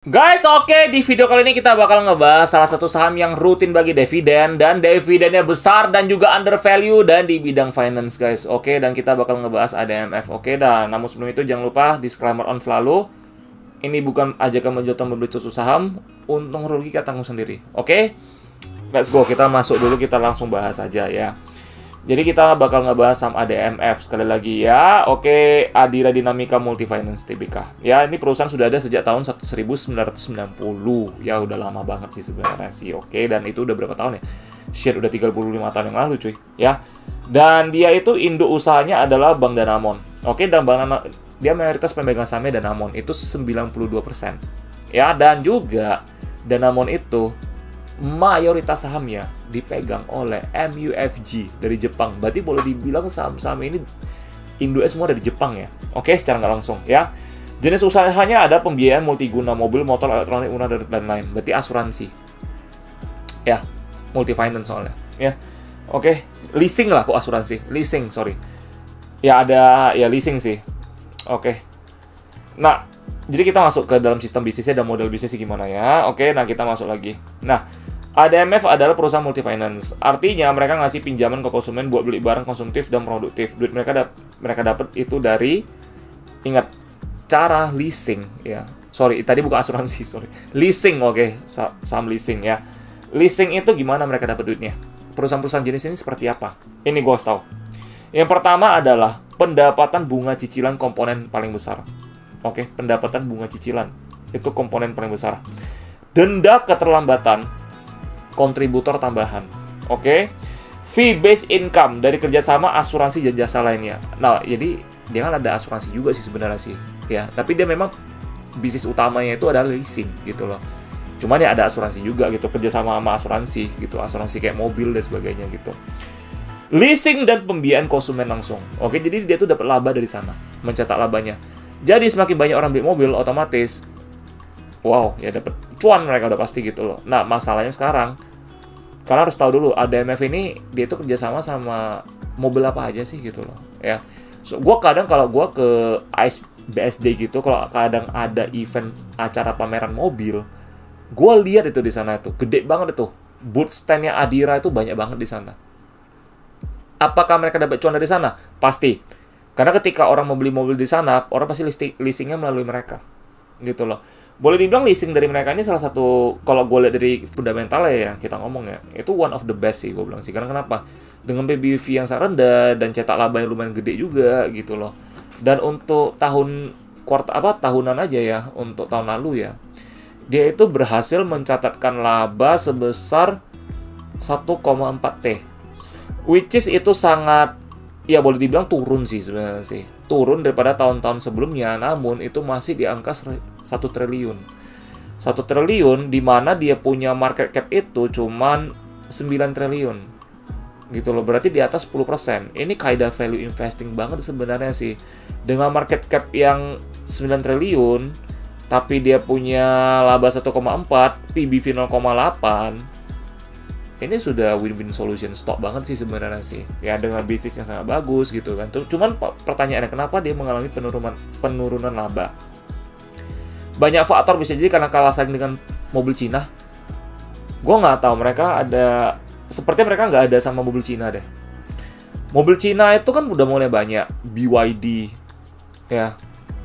Guys, oke, di video kali ini kita bakal ngebahas salah satu saham yang rutin bagi dividen dan dividennya besar dan juga under value dan di bidang finance, guys. Oke, dan kita bakal ngebahas ADMF. Oke, dan namun sebelum itu jangan lupa disclaimer on selalu. Ini bukan ajakan menjual atau membeli suatu saham, untung rugi kita tanggung sendiri. Oke? Let's go, kita masuk dulu, kita langsung bahas aja ya. Jadi kita bakal ngebahas saham ADMF sekali lagi ya. Oke, Adira Dinamika Multifinance Tbk. Ya, ini perusahaan sudah ada sejak tahun 1990. Ya, udah lama banget sih sebenarnya sih. Oke, dan itu udah berapa tahun ya? Shit, udah 35 tahun yang lalu cuy. Ya. Dan dia itu induk usahanya adalah Bank Danamon. Oke, dan dia mayoritas pemegang sahamnya Danamon itu 92%. Ya, dan juga Danamon itu mayoritas sahamnya dipegang oleh MUFG dari Jepang. Berarti boleh dibilang saham-saham ini induknya semua dari Jepang ya. Oke, secara nggak langsung ya. Jenis usahanya ada pembiayaan multiguna, mobil, motor, elektronik, dan lain. Berarti asuransi. Ya, multi finance soalnya. Ya, oke. Leasing lah kok asuransi. Leasing, sorry. Ya ada ya leasing sih. Oke. Nah, jadi kita masuk ke dalam sistem bisnisnya dan model bisnisnya gimana ya. Oke, nah kita masuk lagi. Nah, ADMF adalah perusahaan multifinance. Artinya mereka ngasih pinjaman ke konsumen buat beli barang konsumtif dan produktif. Duit mereka dapat itu dari, ingat, cara leasing ya. Sorry, tadi bukan asuransi, sorry. Leasing, oke. Saham leasing ya. Leasing itu gimana mereka dapat duitnya? Perusahaan-perusahaan jenis ini seperti apa? Ini gue harus tahu. Yang pertama adalah pendapatan bunga cicilan komponen paling besar. Oke, pendapatan bunga cicilan itu komponen paling besar. Denda keterlambatan, kontributor tambahan. Oke, fee based income dari kerjasama asuransi dan jasa lainnya. Nah, jadi dia kan ada asuransi juga sih sebenarnya sih, ya. Tapi dia memang bisnis utamanya itu adalah leasing gitu loh. Cuman ya ada asuransi juga gitu, kerjasama sama asuransi gitu, asuransi kayak mobil dan sebagainya gitu. Leasing dan pembiayaan konsumen langsung. Oke, jadi dia tuh dapat laba dari sana, mencetak labanya. Jadi semakin banyak orang beli mobil, otomatis wow, ya dapat cuan mereka udah pasti gitu loh. Nah, masalahnya sekarang, kalian harus tahu dulu, ADMF ini dia itu kerjasama sama mobil apa aja sih gitu loh, ya. So, kalau gue ke BSD gitu, kalau kadang ada event acara pameran mobil, gue lihat itu di sana itu gede banget itu. Booth stand-nya Adira itu banyak banget di sana. Apakah mereka dapat cuan dari sana? Pasti. Karena ketika orang mau beli mobil di sana, orang pasti leasingnya melalui mereka. Gitu loh. Boleh dibilang leasing dari mereka ini salah satu, kalau gue lihat dari fundamentalnya ya, kita ngomong ya, itu one of the best sih gue bilang sih. Karena kenapa? Dengan PBV yang sangat rendah dan cetak laba yang lumayan gede juga gitu loh. Dan untuk tahunan aja ya, untuk tahun lalu ya, dia itu berhasil mencatatkan laba sebesar 1,4 T. Which is itu sangat, ya boleh dibilang turun sih sebenarnya sih. Turun daripada tahun-tahun sebelumnya, namun itu masih di angka 1 triliun. 1 triliun di mana dia punya market cap itu cuman 9 triliun. Gitu loh, berarti di atas 10%. Ini kaidah value investing banget sebenarnya sih. Dengan market cap yang 9 triliun, tapi dia punya laba 1,4, PBV 0,8, ini sudah win-win solution stock banget sih sebenarnya sih. Ya dengan bisnis yang sangat bagus gitu kan. Cuman pertanyaannya kenapa dia mengalami penurunan laba? Banyak faktor, bisa jadi karena kalah saing dengan mobil Cina. Gue nggak tahu, sepertinya mereka nggak ada sama mobil Cina deh. Mobil Cina itu kan udah mulai banyak. BYD, ya,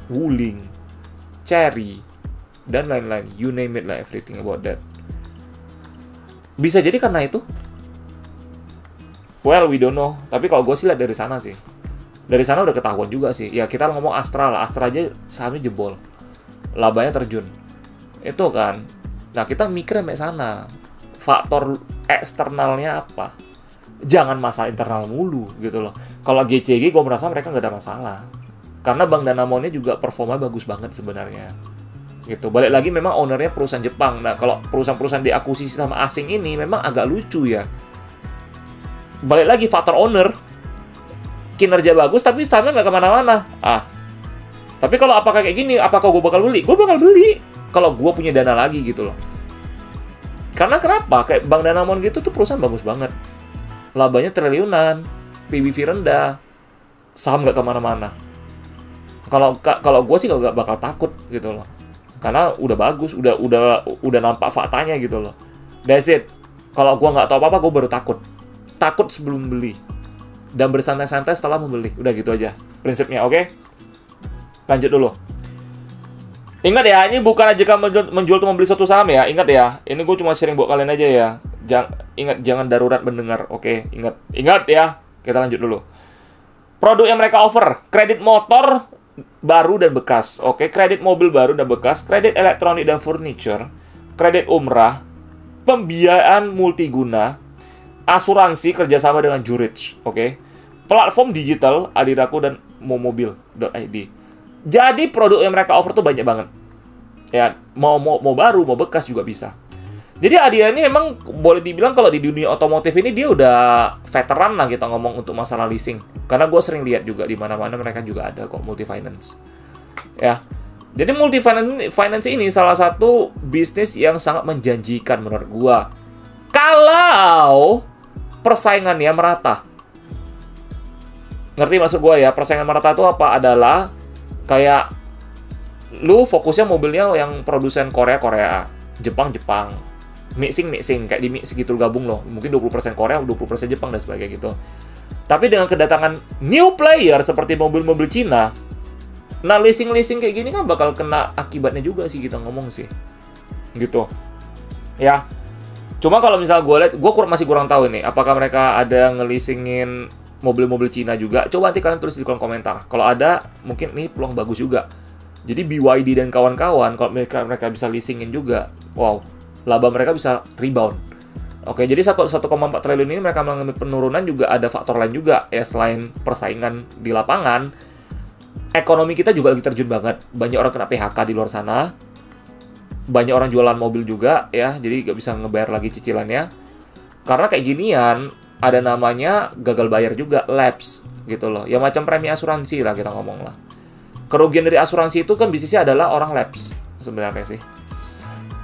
Wuling, Chery, dan lain-lain. You name it lah, everything about that. Bisa jadi karena itu. Well, we don't know. Tapi kalau gue sih lihat dari sana sih. Dari sana udah ketahuan juga sih. Ya kita ngomong Astra lah. Astra aja sahamnya jebol. Labanya terjun. Itu kan. Nah kita mikir sampai sana. Faktor eksternalnya apa? Jangan masalah internal mulu gitu loh. Kalau GCG gue merasa mereka nggak ada masalah. Karena Bank Danamonnya juga performa bagus banget sebenarnya. Gitu. Balik lagi memang ownernya perusahaan Jepang. Nah, kalau perusahaan-perusahaan diakuisisi sama asing ini memang agak lucu ya. Balik lagi faktor owner. Kinerja bagus tapi sahamnya nggak kemana-mana. Tapi kalau apakah kayak gini, apakah gue bakal beli? Gue bakal beli. Kalau gue punya dana lagi gitu loh. Karena kenapa? Kayak Bank Danamon gitu tuh perusahaan bagus banget. Labanya triliunan. PBV rendah. Saham nggak kemana-mana. Kalau gue sih nggak bakal takut gitu loh. Karena udah bagus, udah nampak faktanya gitu loh. That's it. Kalau gua nggak tahu apa-apa, gua baru takut. Takut sebelum beli. Dan bersantai-santai setelah membeli. Udah gitu aja prinsipnya, oke? Lanjut dulu. Ingat ya, ini bukan ajakan menjual atau membeli suatu saham ya. Ingat ya, ini gue cuma sharing buat kalian aja ya. Ingat, jangan darurat mendengar, oke? Ingat ya. Kita lanjut dulu. Produk yang mereka offer, kredit motor baru dan bekas, oke? Kredit mobil baru dan bekas, kredit elektronik dan furniture, kredit umrah, pembiayaan multiguna, asuransi kerjasama dengan Zurich, oke? Platform digital, Adiraku dan momobil.id. Jadi produk yang mereka offer tuh banyak banget. Ya, mau baru, mau bekas juga bisa. Jadi Adira ini memang boleh dibilang kalau di dunia otomotif ini dia udah veteran lah kita ngomong untuk masalah leasing. Karena gue sering lihat juga di mana-mana mereka juga ada kok multi finance. Ya. Jadi multi finance ini salah satu bisnis yang sangat menjanjikan menurut gue. Kalau persaingannya merata. Ngerti maksud gue ya? Persaingan merata itu apa? Adalah kayak lu fokusnya mobilnya yang produsen Korea, Jepang, mixing kayak di mix gitu gabung loh. Mungkin 20% Korea, 20% Jepang dan sebagainya gitu. Tapi dengan kedatangan new player seperti mobil-mobil Cina, nah leasing kayak gini kan bakal kena akibatnya juga sih kita ngomong sih. Gitu. Ya. Cuma kalau misal gue lihat, masih kurang tahu nih, apakah mereka ada nge-leasingin mobil-mobil Cina juga. Coba nanti kalian tulis di kolom komentar. Kalau ada, mungkin ini peluang bagus juga. Jadi BYD dan kawan-kawan, kalau mereka bisa leasingin juga, wow, laba mereka bisa rebound. Oke, jadi 1,4 triliun ini mereka mengalami penurunan juga ada faktor lain juga. Ya, selain persaingan di lapangan, ekonomi kita juga lagi terjun banget. Banyak orang kena PHK di luar sana. Banyak orang jualan mobil juga, ya. Jadi nggak bisa ngebayar lagi cicilannya. Karena kayak ginian, ada namanya gagal bayar juga, lapse gitu loh. Ya macam premi asuransi lah kita ngomong lah. Kerugian dari asuransi itu kan bisnisnya adalah orang lapse sebenarnya sih.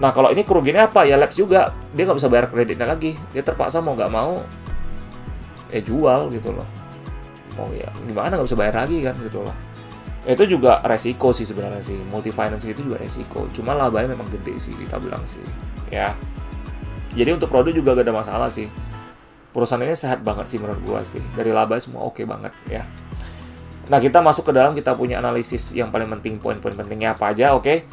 Nah kalau ini kerugiannya apa? Ya lapse juga. Dia nggak bisa bayar kreditnya lagi. Dia terpaksa mau nggak mau jual gitu loh. Mau ya gimana nggak bisa bayar lagi kan gitu loh. Itu juga resiko sih sebenarnya sih. Multi finance itu juga resiko. Cuma labanya memang gede sih kita bilang sih. Ya. Jadi untuk produk juga gak ada masalah sih. Perusahaan ini sehat banget sih menurut gua sih. Dari laba semua oke banget ya. Nah, kita masuk ke dalam, kita punya analisis yang paling penting, poin-poin pentingnya apa aja, oke?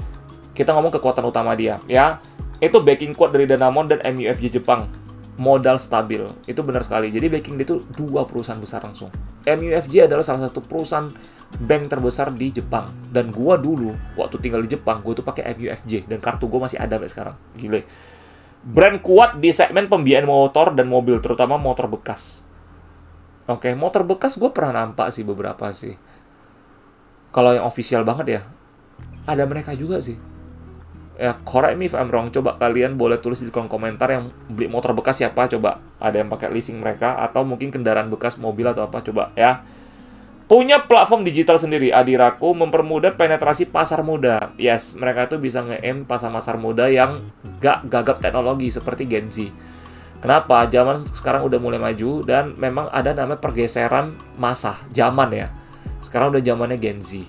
Kita ngomong kekuatan utama dia, ya. Itu backing kuat dari Danamon dan MUFG Jepang. Modal stabil. Itu benar sekali. Jadi backing dia itu 2 perusahaan besar langsung. MUFG adalah salah satu perusahaan bank terbesar di Jepang. Dan gua dulu, waktu tinggal di Jepang, gua tuh pakai MUFG. Dan kartu gua masih ada sampai sekarang. Gile. Brand kuat di segmen pembiayaan motor dan mobil, terutama motor bekas. Oke, motor bekas gue pernah nampak sih beberapa sih. Kalau yang official banget ya, ada mereka juga sih. Ya, correct me if I'm wrong. Coba kalian boleh tulis di kolom komentar yang beli motor bekas siapa, coba. Ada yang pakai leasing mereka, atau mungkin kendaraan bekas mobil atau apa, coba ya. Punya platform digital sendiri, Adiraku mempermudah penetrasi pasar muda. Yes, mereka tuh bisa nge-aim pasar muda yang gak gagap teknologi seperti Gen Z. Kenapa? Zaman sekarang udah mulai maju dan memang ada namanya pergeseran masa, zaman ya. Sekarang udah zamannya Gen Z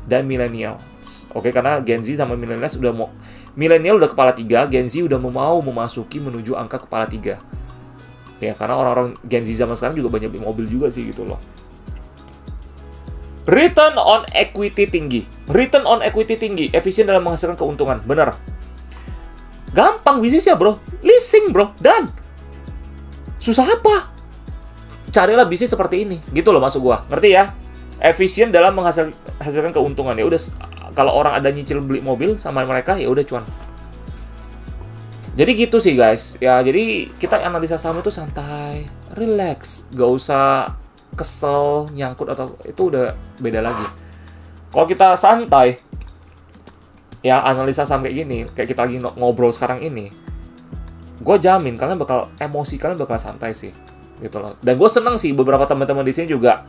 dan millennials. Oke, karena Gen Z sama millennials udah mau, millennial udah kepala 3, Gen Z udah mau memasuki menuju angka kepala 3. Ya, karena orang-orang Gen Z zaman sekarang juga banyak beli mobil juga sih gitu loh. Return on equity tinggi. Return on equity tinggi, efisien dalam menghasilkan keuntungan. Bener. Gampang bisnisnya, bro. Leasing, bro. Dan susah apa? Carilah bisnis seperti ini. Gitu loh maksud gua. Ngerti ya? Efisien dalam menghasilkan keuntungan. Ya udah, kalau orang ada nyicil beli mobil sama mereka, ya udah cuan. Jadi gitu sih, guys. Ya, jadi kita analisa saham itu santai, relax. Gak usah kesel, nyangkut, atau itu udah beda lagi. Kalau kita santai, ya analisa saham kayak gini, kayak kita lagi ngobrol sekarang ini, gue jamin kalian bakal, emosi kalian bakal santai sih, gitu loh. Dan gue seneng sih, beberapa teman-teman di sini juga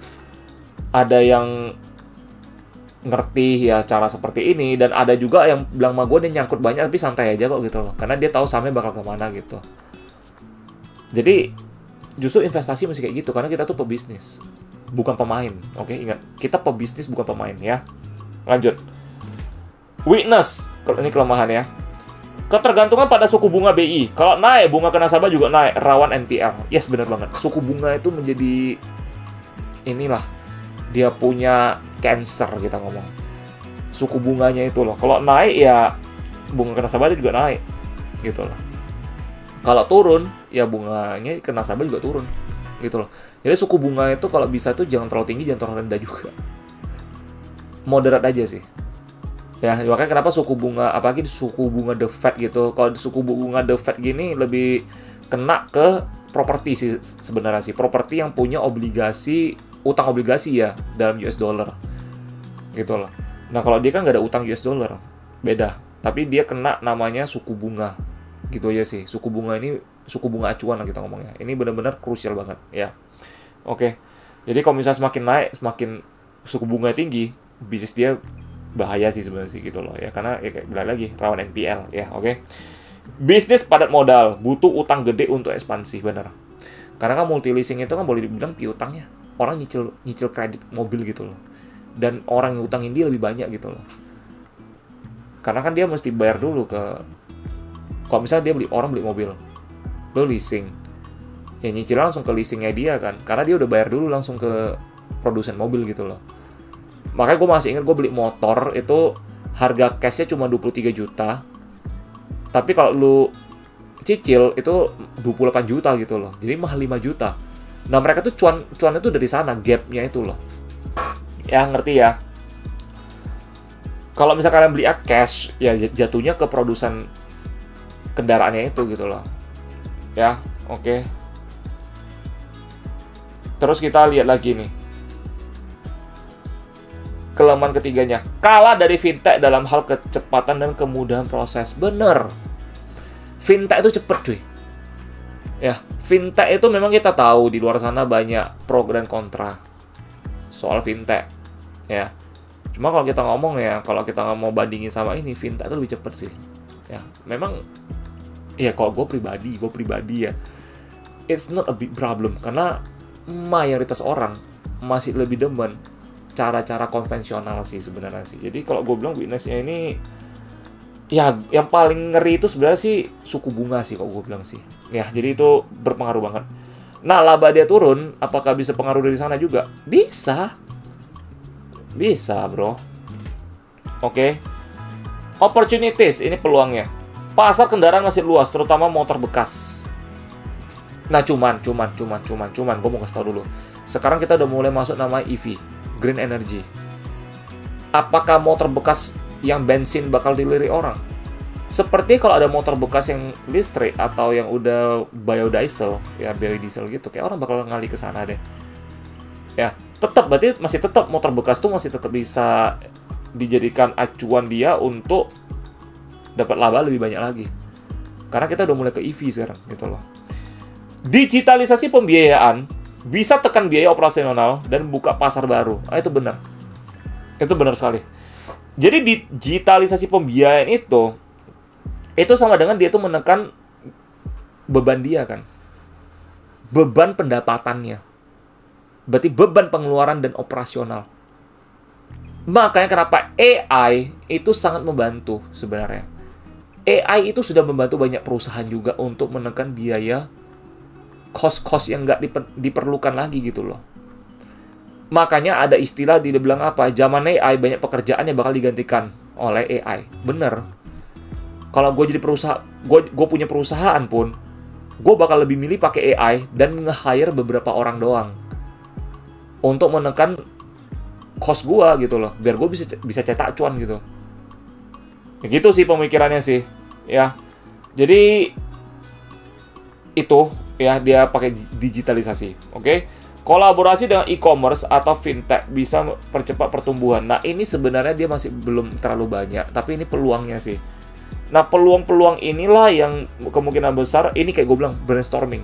ada yang ngerti ya cara seperti ini, dan ada juga yang bilang sama gue dia nyangkut banyak tapi santai aja kok gitu loh, karena dia tahu sahamnya bakal kemana gitu. Jadi justru investasi masih kayak gitu, karena kita tuh pebisnis, bukan pemain. Oke, ingat, kita pebisnis bukan pemain ya. Lanjut. Weakness. Ini kelemahan ya. Ketergantungan pada suku bunga BI. Kalau naik, bunga ke nasabah juga naik, rawan NPL. Yes, benar banget. Suku bunga itu menjadi inilah, dia punya cancer kita ngomong. Suku bunganya itu loh. Kalau naik ya bunga ke nasabah juga naik. Gitu loh. Kalau turun, ya bunganya ke nasabah juga turun. Gitu loh. Jadi suku bunga itu kalau bisa tuh jangan terlalu tinggi, jangan terlalu rendah juga. Moderat aja sih. Ya, makanya kenapa suku bunga, apalagi suku bunga The Fed gitu. Kalau suku bunga The Fed gini lebih kena ke properti sih sebenarnya sih. Properti yang punya obligasi, utang obligasi ya dalam US dollar. Gitu loh. Nah, kalau dia kan nggak ada utang US dollar, beda. Tapi dia kena namanya suku bunga. Gitu aja sih. Suku bunga ini suku bunga acuan lah kita ngomongnya. Ini benar-benar krusial banget ya. Oke. Jadi kalau misalnya semakin naik, semakin suku bunga tinggi, bisnis dia bahaya sih sebenarnya sih gitu loh ya, karena ya kayak bilang lagi rawan NPL ya. Oke. Bisnis padat modal, butuh utang gede untuk ekspansi, bener. Karena kan multi leasing itu kan boleh dibilang piutangnya. Orang nyicil kredit mobil gitu loh. Dan orang yang utangin dia lebih banyak gitu loh. Karena kan dia mesti bayar dulu ke, kalau misalnya dia orang beli mobil, lo leasing, ya nyicil langsung ke leasingnya dia kan, karena dia udah bayar dulu langsung ke produsen mobil gitu loh. Makanya gue masih ingat gue beli motor itu harga cashnya cuma 23 juta. Tapi kalau lu cicil itu 28 juta gitu loh. Jadi mahal 5 juta. Nah mereka tuh cuan itu dari sana, gapnya itu loh. Ya ngerti ya. Kalau misalnya kalian beli cash, ya jatuhnya ke produsen kendaraannya itu gitu loh. Ya, oke. Terus kita lihat lagi nih. Kelemahan ketiganya, kalah dari fintech dalam hal kecepatan dan kemudahan proses. Bener. Fintech itu cepet cuy. Ya, fintech itu memang kita tahu di luar sana banyak pro dan kontra soal fintech. Ya. Cuma kalau kita ngomong ya, kalau kita nggak mau bandingin sama ini, fintech itu lebih cepet sih. Ya, memang ya kalau gue pribadi ya, it's not a big problem karena mayoritas orang masih lebih demen cara-cara konvensional sih sebenarnya sih. Jadi kalau gue bilang bisnisnya ini ya yang paling ngeri itu sebenarnya sih suku bunga sih kalau gue bilang sih. Ya, jadi itu berpengaruh banget. Nah, laba dia turun, apakah bisa pengaruh dari sana juga? Bisa. Bisa, bro. Oke. Opportunities, ini peluangnya. Pasar kendaraan masih luas, terutama motor bekas. Nah, cuman, gue mau kasih tau dulu. Sekarang kita udah mulai masuk nama EV. Green energy. Apakah motor bekas yang bensin bakal dilirik orang? Seperti kalau ada motor bekas yang listrik atau yang udah biodiesel, ya biodiesel gitu, kayak orang bakal ngalih ke sana deh. Ya, berarti masih tetap motor bekas tuh masih tetap bisa dijadikan acuan dia untuk dapat laba lebih banyak lagi. Karena kita udah mulai ke EV sekarang gitu loh. Digitalisasi pembiayaan bisa tekan biaya operasional dan buka pasar baru. Ah, itu benar. Itu benar sekali. Jadi digitalisasi pembiayaan itu sama dengan dia tuh menekan beban dia kan. Beban pendapatannya. Berarti beban pengeluaran dan operasional. Makanya kenapa AI itu sangat membantu sebenarnya. AI itu sudah membantu banyak perusahaan juga untuk menekan biaya cost-cost yang nggak diperlukan lagi gitu loh. Makanya ada istilah dibilang apa? Zaman AI banyak pekerjaan yang bakal digantikan oleh AI. Bener. Kalau gue jadi perusahaan, gue punya perusahaan pun, gue bakal lebih milih pakai AI dan nge-hire beberapa orang doang untuk menekan cost gue gitu loh, biar gue bisa cetak cuan gitu. Ya gitu sih pemikirannya sih, ya. Jadi itu ya dia pakai digitalisasi, oke? Kolaborasi dengan e-commerce atau fintech bisa percepat pertumbuhan. Nah, ini sebenarnya dia masih belum terlalu banyak, tapi ini peluangnya sih. Nah, peluang-peluang inilah yang kemungkinan besar, ini kayak gue bilang, brainstorming.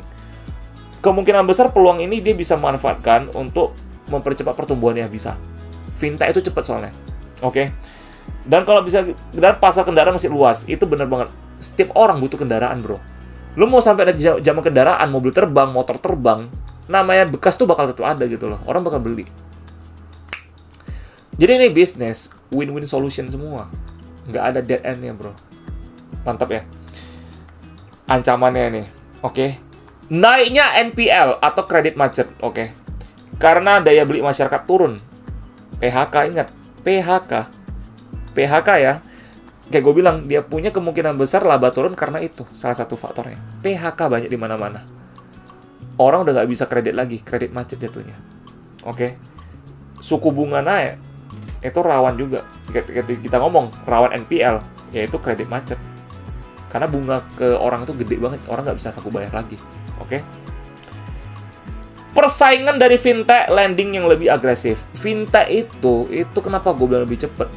Kemungkinan besar peluang ini dia bisa manfaatkan untuk mempercepat pertumbuhannya bisa. Fintech itu cepat soalnya, oke? Dan kalau bisa, dan pasar kendaraan masih luas, itu bener banget. Setiap orang butuh kendaraan, bro. Lu mau sampai ada zaman kendaraan, mobil terbang, motor terbang, namanya bekas tuh bakal tetap ada gitu loh. Orang bakal beli. Jadi ini bisnis, win-win solution semua. Nggak ada dead end-nya, bro. Mantap ya. Ancamannya nih. Oke. Naiknya NPL atau kredit macet. Oke. Karena daya beli masyarakat turun. PHK, ingat. PHK ya. Kayak gue bilang, dia punya kemungkinan besar laba turun karena itu. Salah satu faktornya. PHK banyak di mana-mana. Orang udah nggak bisa kredit lagi. Kredit macet jatuhnya. Oke. Suku bunga naik. Itu rawan juga. Kita ngomong, rawan NPL. Yaitu kredit macet. Karena bunga ke orang itu gede banget. Orang nggak bisa sanggup bayar lagi. Oke. Persaingan dari fintech lending yang lebih agresif. Fintech itu kenapa gue bilang lebih cepat?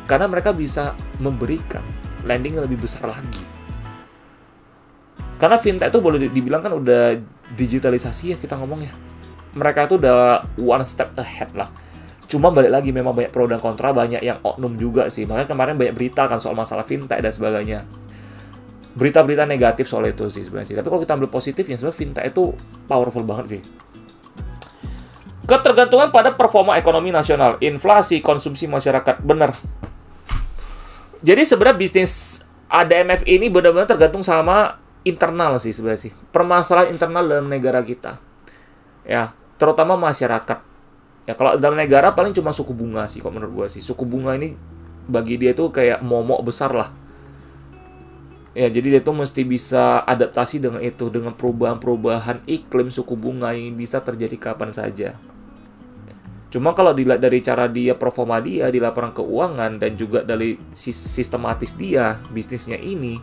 Karena mereka bisa memberikan lending yang lebih besar lagi. Karena fintech itu boleh dibilang kan udah digitalisasi ya kita ngomong ya. Mereka itu udah one step ahead lah. Cuma balik lagi memang banyak pro dan kontra, banyak yang oknum juga sih. Makanya kemarin banyak berita kan soal masalah fintech dan sebagainya. Berita-berita negatif soal itu sih sebenarnya. Tapi kalau kita ambil positifnya, sebenarnya fintech itu powerful banget sih. Ketergantungan pada performa ekonomi nasional, inflasi, konsumsi masyarakat. Bener. Jadi sebenarnya bisnis ADMF ini benar-benar tergantung sama internal sih sebenarnya sih. Permasalahan internal dalam negara kita. Ya, terutama masyarakat. Ya, kalau dalam negara paling cuma suku bunga sih, kalau menurut gua sih. Suku bunga ini bagi dia tuh kayak momok besar lah. Ya, jadi dia tuh mesti bisa adaptasi dengan itu, dengan perubahan-perubahan iklim suku bunga yang bisa terjadi kapan saja. Cuma kalau dilihat dari cara dia performa dia di laporan keuangan dan juga dari sistematis dia, bisnisnya ini,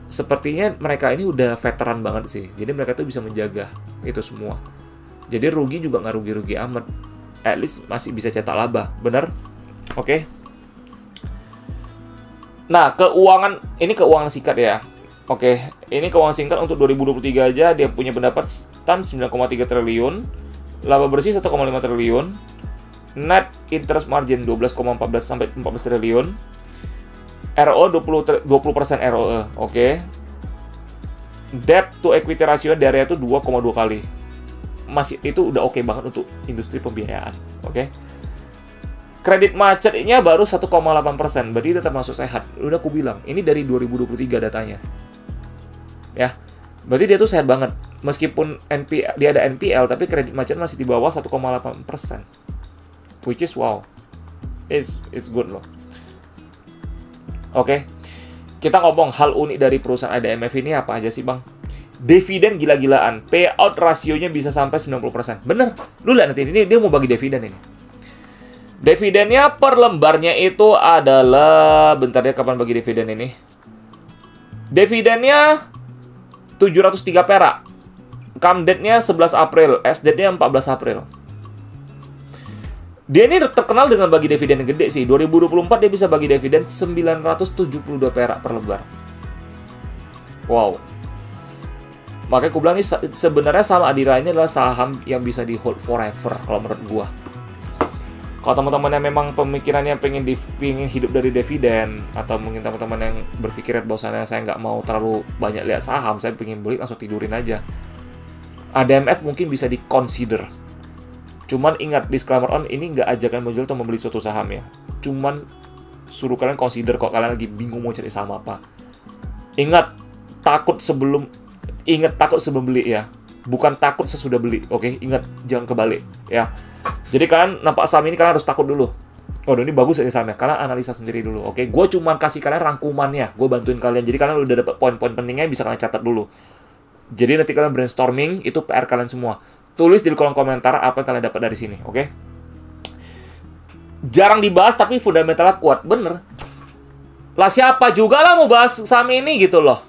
sepertinya mereka ini udah veteran banget sih. Jadi mereka tuh bisa menjaga itu semua. Jadi rugi juga nggak rugi-rugi amat. At least masih bisa cetak laba. Bener? Oke. Nah, ini keuangan singkat ya. Oke, ini keuangan singkat untuk 2023 aja dia punya pendapatan 9,3 triliun, laba bersih 1,5 triliun, net interest margin 12,14 sampai 14 triliun, ROE 20% ROE, oke. Debt to equity ratio dari itu 2,2 kali. Masih itu udah oke banget untuk industri pembiayaan, oke. Kredit macetnya baru 1,8%, berarti itu termasuk sehat. Udah aku bilang, ini dari 2023 datanya. Ya, berarti dia tuh sehat banget. Meskipun dia ada NPL, tapi kredit macet masih di bawah 1,8%. Which is wow. It's good loh. Oke. Kita ngomong hal unik dari perusahaan ADMF ini apa aja sih, Bang? Dividen gila-gilaan. Payout rasionya bisa sampai 90%. Bener. Lu lihat nanti, ini dia mau bagi dividen ini. Dividennya per lembarnya itu adalah... Bentar ya, kapan bagi dividen ini? Dividennya 703 perak. Come date-nya 11 April. S-date-nya 14 April. Dia ini terkenal dengan bagi dividen yang gede sih. 2024 dia bisa bagi dividen 972 perak per lembar. Wow. Makanya aku bilang ini sebenarnya saham Adira ini adalah saham yang bisa di hold forever kalau menurut gua. Kalau teman-teman yang memang pemikirannya pengen hidup dari dividen, atau mungkin teman-teman yang berpikir bahwasannya saya nggak mau terlalu banyak lihat saham, saya pengen beli langsung tidurin aja, ADMF mungkin bisa di-consider. Cuman ingat, disclaimer on, ini nggak ajakan menjual atau membeli suatu saham ya. Cuman suruh kalian consider kok kalian lagi bingung mau cari saham apa. Ingat, takut sebelum beli ya. Bukan takut sesudah beli, oke? Ingat, jangan kebalik ya. Jadi kalian nampak saham ini, kalian harus takut dulu. Oh, ini bagus ya sahamnya. Kalian analisa sendiri dulu, oke? Gue cuma kasih kalian rangkumannya. Gue bantuin kalian. Jadi kalian udah dapat poin-poin pentingnya, bisa kalian catat dulu. Jadi nanti kalian brainstorming, itu PR kalian semua. Tulis di kolom komentar apa yang kalian dapat dari sini, oke? Jarang dibahas, tapi fundamentalnya kuat. Bener. Lah siapa juga lah mau bahas saham ini gitu loh.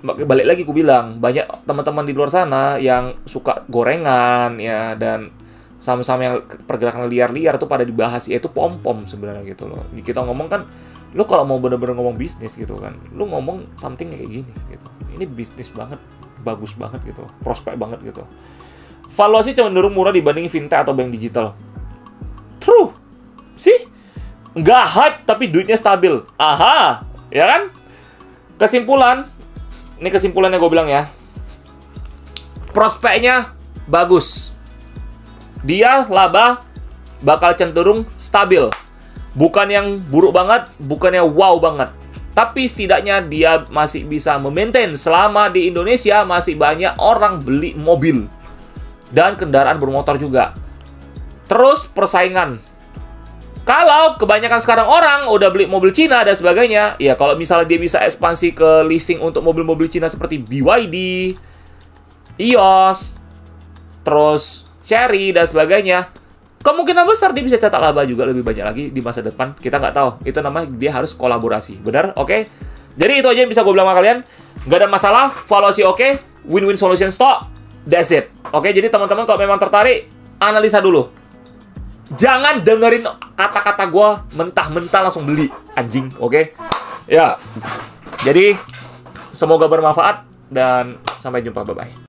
Balik lagi aku bilang, banyak teman-teman di luar sana yang suka gorengan, ya, dan saham-saham yang pergerakan liar-liar tuh pada dibahas, yaitu pom-pom sebenarnya gitu loh. Kita ngomong kan, lu kalau mau bener-bener ngomong bisnis gitu kan, lu ngomong something kayak gini gitu. Ini bisnis banget, bagus banget gitu, prospek banget gitu. Valuasi cenderung murah dibanding fintech atau bank digital. True, sih, nggak hype tapi duitnya stabil. Aha, ya kan? Kesimpulan, ini kesimpulannya gue bilang ya. Prospeknya bagus. Dia laba bakal cenderung stabil. Bukan yang buruk banget, bukannya wow banget. Tapi setidaknya dia masih bisa memaintain selama di Indonesia masih banyak orang beli mobil. Dan kendaraan bermotor juga. Terus persaingan. Kalau kebanyakan sekarang orang udah beli mobil Cina dan sebagainya, ya kalau misalnya dia bisa ekspansi ke leasing untuk mobil-mobil Cina seperti BYD, EOS, terus Chery dan sebagainya, kemungkinan besar dia bisa cetak laba juga lebih banyak lagi di masa depan. Kita nggak tahu. Itu namanya dia harus kolaborasi. Benar? Oke? Jadi itu aja yang bisa gue bilang sama kalian. Nggak ada masalah. Valuasi oke. Win-win solution stock. That's it. Oke? Jadi teman-teman kalau memang tertarik, analisa dulu. Jangan dengerin kata-kata gue mentah-mentah langsung beli. Anjing. Oke? Ya. Jadi, semoga bermanfaat. Dan sampai jumpa. Bye-bye.